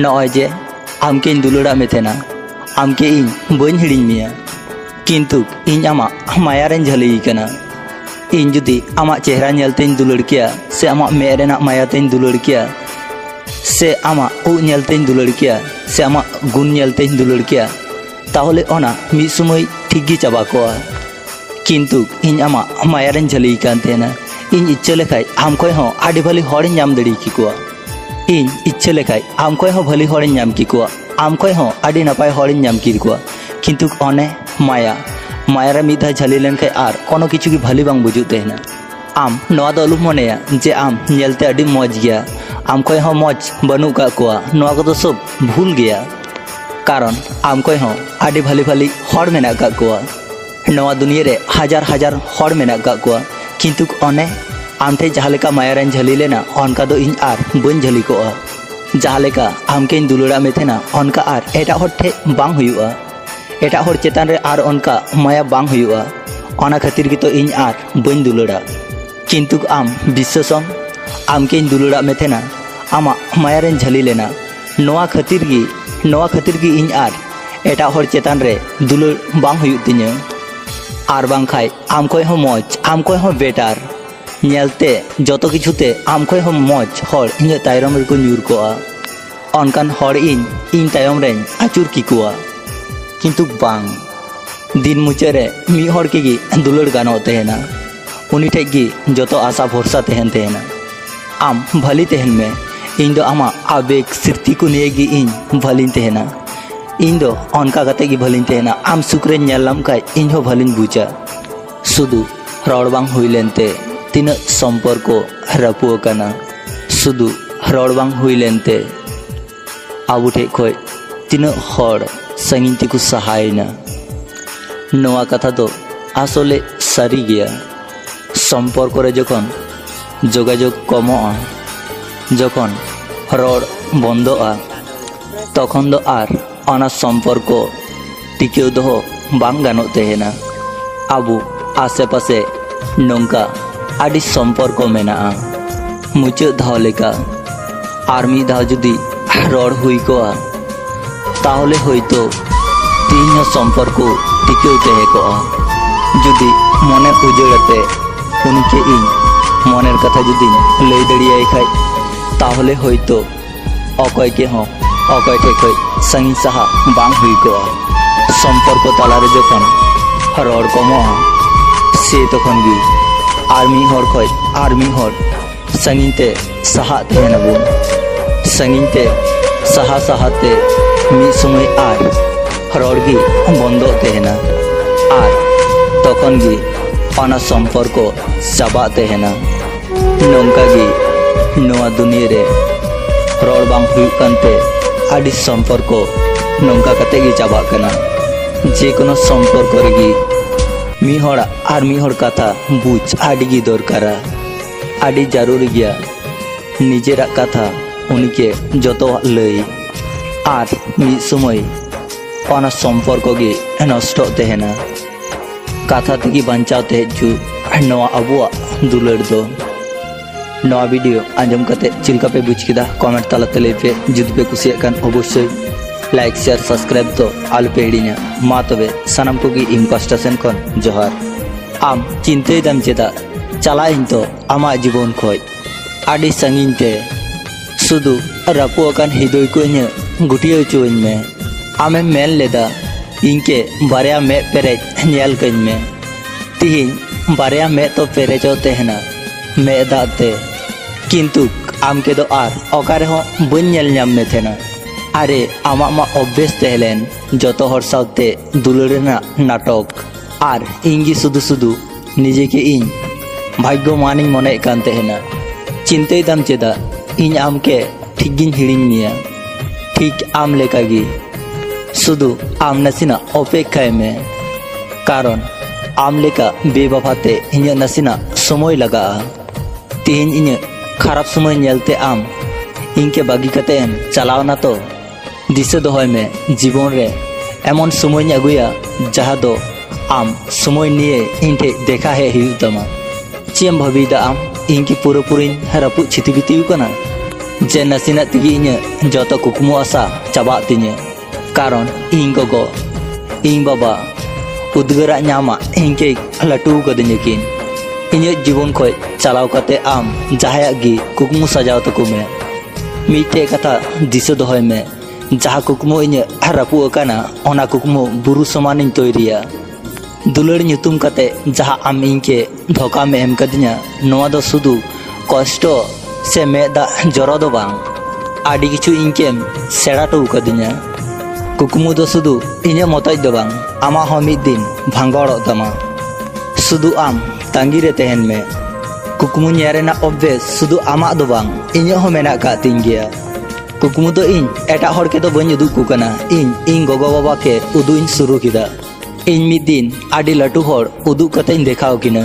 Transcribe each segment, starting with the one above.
नॉय जे आमके दुलड़ा में थे ना आमके इन बन हिड़ी मिया किंतु इन आमा मायारें झली कना इन जुदी आमा चेहरा नेलते दुलड़ किया से आमा मेरेना मायाते दुलड़ किया से आमा उ नेलते दुलड़ किया से आमा गुण नेलते दुलड़ किया ताहले ओना मिद समय ठीक गी चाबा कोआ किंतु इन आमा मायारें झली कान तेना इन इच्छा लेखाय आम खय हो आडी भाली हॉड़ी नाम दड़ी की कोआ इन इच्छा लेखाय आम खय हो भाली हॉड़ी नाम की कोआ आम खय हो आडी नपाय हॉड़ी नाम की कोआ किंतु ओने माया मायारे मिधा झली लेन खाय आर कोनो किछु की भाली बांग बुजुत तेना आम नोआ दो अलु मनेया जे आम नेलते आडी मौज गया आम खय हो मौज बनु का कोआ नोआ को तो सब भूल गया कारण आम खय हो आडी भाली भाली हॉड़ मेना का कोआ नोआ दुनिया रे हजार हजार हॉड़ मेना का कोआ किंतु ओने आम ठे जहाँ लेका मायारें झली लेना उनका दो इन आर बन झली कोआ जहाँ लेका आमके दुलड़ा में थे ना उनका आर एटा हर ठे बांग हुआ एटा हर चेतान रे आर उनका माया बांग हुआ ओना खातिर की तो इन आर बन दुलड़ा किंतु आम विश्वासम आमके दुलड़ा में थे ना आमा मायारें झली लेना नोआ खातिर की इन आर एटा हर चेतान रे दुलड़ बांग हुई तिnya आर बांग खाय आम खय हो मौज आम खय हो बेटार नेलते जतो किछुते आम खय हो मौज हर इन तायरम रे को न्यूर कोआ अनकान हर इन तायम रे आचुर की कोआ किंतु बांग दिन मुचे रे मी हर के गी दुलड़ गानो तेना उनी ठे गी जतो आशा भरोसा तेहन तेना आम भली तेहन में इन दो आमा आवेग सृष्टि को नेगी इन भलिन तेना इन दो अनका कते की भलिन तेना आम सुक्रे नेलम का इन हो भलिन बुझा सुदु रड़ बांग हुई लेनते तीन संपर्क रपुआ कना सुदु रड़ बांग हुई लेनते आबु ठे खय तीन हड़ संगिन तिकु सहायना नोआ कथा तो आसले सारी गया संपर्क रे जखन जोगाजोग कमोआ जखन रड़ बंदोआ तखन दो आर ओना संपर्क टिकेव दो बांग गानो तेना आबु आसे पासे नोंका आडी संपर्क मेना मुचाद धाव लेका आर मी धाव जुदी रड़ हुई कोआ ताहले होयतो तीन संपर्क टिकेव तेहे कोआ जुदी मने उजड़ते उनके इन मनेर कथा जुदी लई दड़ियाय खाय ताहले होयतो अकय के हो अकय ठे खय संगी साहा बांग हुई कोआ संपर्क तालारे जखन रड़ कमोआ से तखन गी आर्मी हर खय आर्मी हर संगिनते साहा तेहना बुन संगिनते साहा साहाते मी समय आर रड़ गी बंदो तेहना आर तखन गी ओना संपर्क चाबा तेहना नोंका गी नोआ दुनिया रे रड़ बांग हुई कानते आडी संपर्क नोंका कते गी चाबा कना जे कोनो संपर्क रेगी मी हड़ आर मी हड़ कथा बुझ आडी गी दरकारा आडी जरूरी गया निजेरा कथा उनके जतो लई आर मी समय ओना संपर्क गी नष्ट तेहना कथा तेगी बांचाव ते जु नवा अबुआ दुलड़ दो नवा वीडियो आंजम कते चिलका पे बुझ किदा कमेंट तालाते लई पे जुद पे कुसिया कान अवश्य लाइक शेयर सब्सक्राइब तो आलु पे हिड़िया मा तबे सानाम को गी इन पास्टा सेन खन जोहार आम चिंते दाम चेदा चला इन तो आमा जीवन खय आडी संगिन ते सुदु रपुआ कान हिदोय को इन गुटिया चोइन में आमे मेल लेदा इनके बारिया में पेरेज नेल कइन में तिहिन बारिया में तो पेरेजो तेहना में दाते किंतु आम के दो आर ओकारे हो बन नेल नाम में थेना अरे आमा मा ऑब्वियस तेहलेन जतो हर साउते दुलड़ना नाटक आर इंगी सुदु सुदु निजे के इन भाग्यमान मने कान तेहना चिंते दाम चेदा इन आम के ठीक गिन हिड़िन मिया ठीक आम लेका गी सुदु आम नसीना अपेक्षा में कारण आम लेका बेबाफाते इन नसीना समय लगा तीन इन खराब समय नेलते आम इनके बागी कते चलाव ना तो दिसे दोहय में जीवन रे एमन समय अगुया जहाँ दो आम समय निये इनठे देखा है हिउ तमा चेम भाबीदा आम इनकी पूरा पूरी रपु छिति बितिउ कना जे नसीना तगी इन जत कुकमु आशा चाबा तिᱧ कारण इन गोगो इन बाबा उद्गार नामा इनके लाटू कदिᱧ किन इन जीवन खो चलाव कते आम जहां गी कुकमु सजाव तको में मिटे कथा दिस दहय में जहाँ कुकमु इन रापू अकाना ओना कुकमु बुरु समान तैरिया दुलड़ ᱧᱩᱛᱩᱢ कते जहाँ आम इनके धोखा में एम कदिᱧa नोआ दो सुदु कष्ट से मेदा जरो दो बांग आडी किछु इनकेम सेड़ाटो कदिᱧa कुकमु दो सुदु इने मतज दो बांग आमा हो मिद दिन भांगड़ो तमा सुदु आम तांगी रे तहन में कुकमु ᱧᱮᱨᱮᱱᱟ अभ्यास सुदु आमा दो बांग इने हो मेना का तिᱧ गया कुकमु दो इन एटा हर के दो बኝ उदुग को कना इन गोगो बाबा के उदुग शुरू किदा इन मिद दिन आडी लाटू हर उदुग कते देखाव किना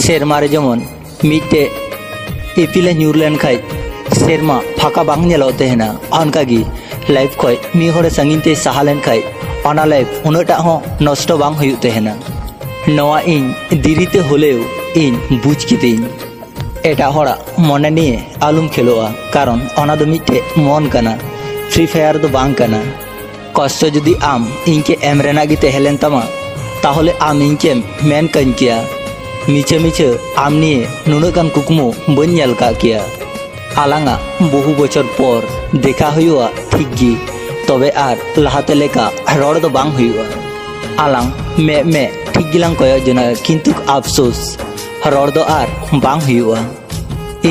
सेरमा रे जेमन मिटे इपिले ᱧᱩᱨ लेन खाय सेरमा फाका बांग नेलो तेहना अनकागी लाइफ खय मी हरे संगिन ते साहा लेन खाय ओना लाइफ उनटा हो नष्ट बांग हुयु तेहना नोआ इन दिरिते होलेव इन बुझ किदिन एटा हरा मने निये आलुम खेलोआ कारण ओना दो मिटे मन कना फ्री फायर दो बांग कना कष्ट जदि आम इनके एम रेना गी तेहलेन तमा ताहले आम इनके मेन कन किया मीचे मीचे आम निये नुना गान कुकमु बñ नेल का किया आलांगा बहु बचर पर देखा हुआ ठीक गी तबे आर लहाते लेका रोड दो बांग हुआ आलांग मे ठीक गिलांग कय जना किंतु अफसोस रोड दो आर बांग हुआ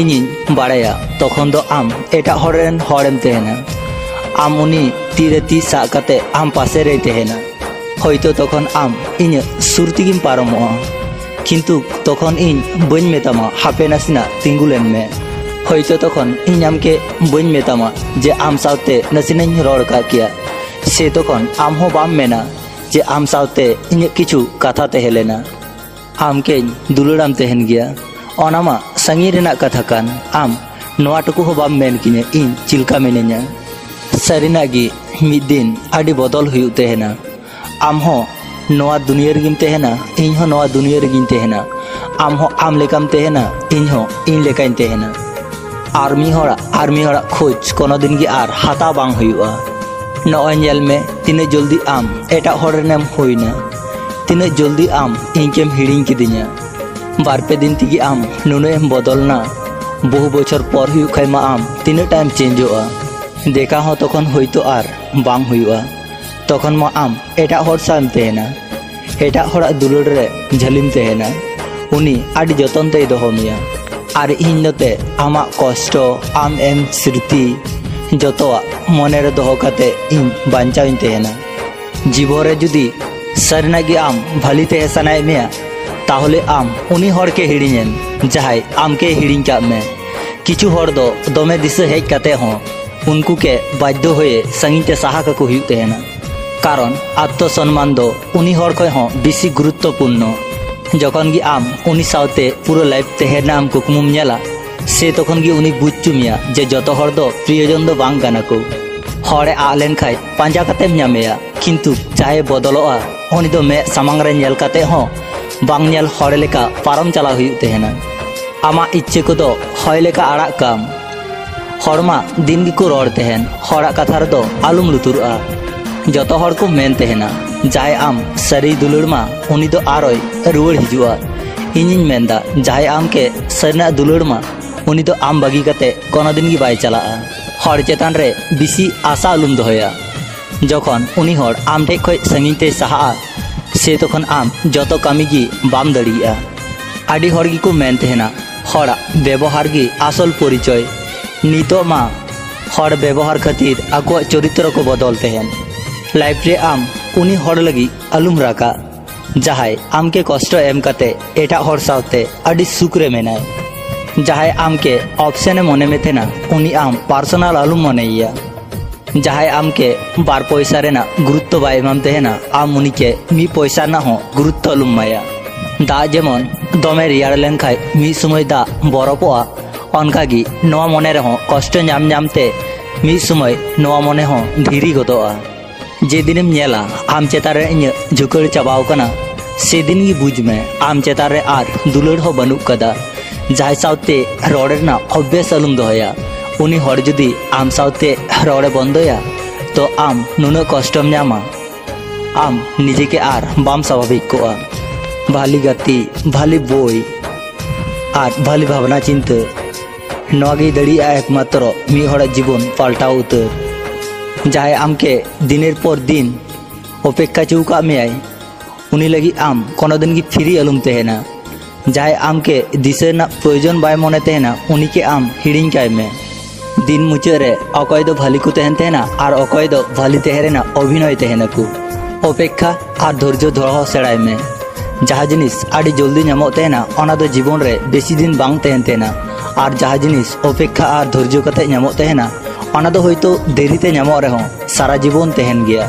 इनिन बाड़ाया तखन दो आम एटा हरेन हरेम तेहना आम उनी तीरे ती सा कते आम पासे रे तेहना होयतो तखन आम इन सुरतिगिम पारमोआ किंतु तखन इन बñ मेतामा हापे नासिना तिंगुलेन में होयतो तखन इन आमके बñ मेतामा जे आम सावते नासिनाñ रोड का किया से तखन आम हो बाम मेना जे आम सावते इन किछु कथा तेहेलेना आमके दुलड़ाम तेहन गया ओनामा संगी रेना कथा कान आम नोआ टुकु हो बाम मेन किने इन चिलका मेनेña सारिना गी मिद दिन आडी बदल हुयु तेहना आम हो नोआ दुनिया रेगिम तेहना इन हो नोआ दुनिया रेगिम तेहना आम हो आम लेकाम तेहना इन हो इन लेकाइन तेहना आर्मी हड़ा खोज कोनो दिन गी आर हाता बांग हुयुआ नोय नेल में तिने जल्दी आम एटा हड़रेनेम होइना तिने जल्दी आम इनकेम हिड़िंग किदिña बारपे दिन तिगी आम नुनेम बदलना बहु बछर पर हुयु खायमा आम तिने टाइम चेंजोआ देखा हो तखन होयतो आर बांग हुयुआ तखन मा आम एटा हड़ साम तेहना एटा हड़ा दुलड़ रे झलिम तेहना उनी आडी जतन ते दोहो मिया आर इन नते आमा कष्ट आम एम स्मृति जतोआ मने रे दोहो काते इन बांचाइन तेहना जीवरे जुदी सरनागी आम भाली ते सनाय मिया ताहले आम उनी हड़ के हिड़िñेन जहाय आम के हिड़िñ का में किछु हड़ दो दोमे दिसे हेज काते हो उनको के बाध्य होए संगिन ते साहा का को हुयु तेहना कारण आत्मसम्मान दो उनी हड़ खय हो बेसी गुरुत्वपूर्ण जखन गी आम उनी सावते पूरा लाइफ तेहना आम कुकमुम नेला से तखन गी उनी बुझचुमिया जे जतो हड़ दो प्रियजन दो बांग गाना को हड़े आ लेन खाय पांजा कातेम ᱧᱟᱢᱮᱭᱟ किंतु चाहे बदलोआ उनी दो मे सामांग रे नेल काते हो बांग नेल हड़ लेका पारम चला हुयु तेहना आमा इच्छे को दो हय लेका आड़ा काम हड़मा दिन गी को रोड तेहन हड़ा कथा रे दो आलुम लुतुरआ जतो हड़ को मेन तेहना जाय आम सरी दुलड़मा उनी दो आरोय रुवड़ हिजुआ इनिन मेंदा जाय आम के सरना दुलड़मा उनी दो आम बागी कते कोनो दिन गी बाय चला हड़ चेतान रे बिसी आशा आलुम दोहया जखन उनी हड़ आम ठे खय संगिन ते साहा से तखन आम जतो कामी गी बाम दड़िया आडी हड़ गी को मेन तेहना हड़ा व्यवहार गी आसल परिचय नितो मा हड़ व्यवहार खातिर आको चरित्र को बदल तेहन लाइफ रे आम उनी हड़ लगी आलुम राका जहाय आम के कष्ट एम कते एटा हड़ सावते आडी सुख रे मेनाय जहाय आम के ऑप्शन मने में थेना उनी आम पर्सनल आलुम मनेया जहाय आम के बार पैसा रेना गुरुत्व बाय एमाम तेहना आम उनी के मी पैसा ना हो गुरुत्व आलुम माया दा जेमन दमे रियार लेन खाय मी समय दा बरफोआ अनकागी नोआ मने रहो कष्ट ᱧᱟᱢ ᱧᱟᱢते मी समय नोआ मने हो धीरी गदोआ जे दिनेम नेला आम चेतारे इन झुकड़ चाबाव कना से दिन गी बुझ में आम चेतारे आर दुलड़ हो बनुक कदा जहाय सावते रोड रेना अभ्यास आलुम दोहया उनी हर जुदी आम साउते रौड़े बंदोया तो आम नुना कष्टम न्यामा आम निजे के आर बाम स्वाभाविक कोआ भाली गति भाली बोई आर भाली भावना चिंता नवागी दड़िया एकमात्र मी हर जीवन पाल्टाव उतर जहाँ आमके दिनेर पर दिन अपेक्षा चौका में उनी लगी आम कोनो दिन की फ्री अलुम तहना जहाँ आमके दिशा प्रयोजन बाय मने तहना उनी के आम हिड़िंग काय में दिन मुचारे अकय दो भाली को तहन तहना और अकय दो भाली तहरेना अभिनय तहना को अपेक्षा और धैर्य धरह सेड़ाय में जहाँ जिनिस आड़ी जल्दी नामो तहना ओना दो जीवन रे बेसी दिन बांग तहन तहना और जहाँ जिनिस अपेक्षा और धैर्य कते नामो तहना ओना दो होयतो देरीते नामो रहो सारा जीवन तहन गया।